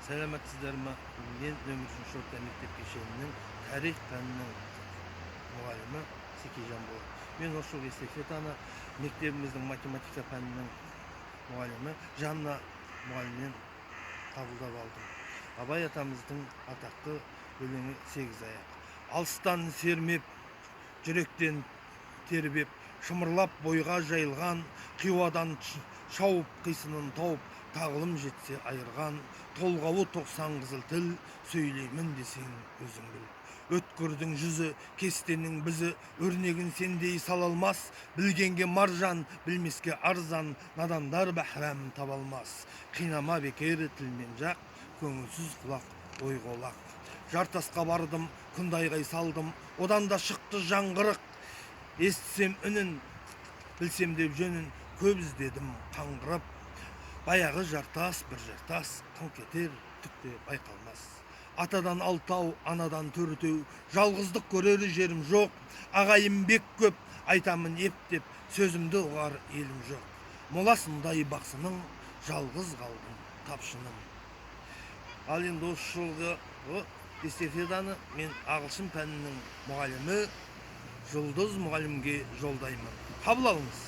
Сәлеметсіздерме? Мен нөмір 3 орта мектеп кешенінің тарих пәнінің мұғалімі Секежан болды. Мен осы жыл эстафетаны мектебіміздің математика пәнінің мұғалімі Жанна мұғалімнен қабылдап алдым. Абай атамыздың атақты өлеңі 8 аяқ. Алыстан сермеп, жүректен тербеп, шымырлап бойға жайылған, қиуадан шауып қисынын тауып, тағылым жетсе айырған, толғауы 90 қызыл тіл, сөйлеймін десең өзің біл. Өткірдің жүзі, кестенің бізі, өрнегін сендей салалмас, білгенге маржан, білмеске арзан, надандар бәхрәм табалмас. Қинама бекер тілмен жақ, көңілсіз құлақ, ойғолақ. Жартасқа бардым, күндайғай салдым, одан да шықты жаңғырық. Естісем үнін, білсем деп жөнін, көп іздедім қаңғырып. Баяғы жартас, бір жартас, қыңқ етер, түкте байқалмас. Атадан алтау, анадан төртеу, жалғыздық көрер жерім жоқ. Ағайым бек көп, айтамын ептеп, сөзімді ұғар елім жоқ. Моласындай бақсының, жалғыз қалдым тапшыным. Ал енді осы жылғы эстафетаны мен ағылшын пәнінің мұғалімі Жұлдыз мұғалімге жолдаймын. Қабыл алыңыз.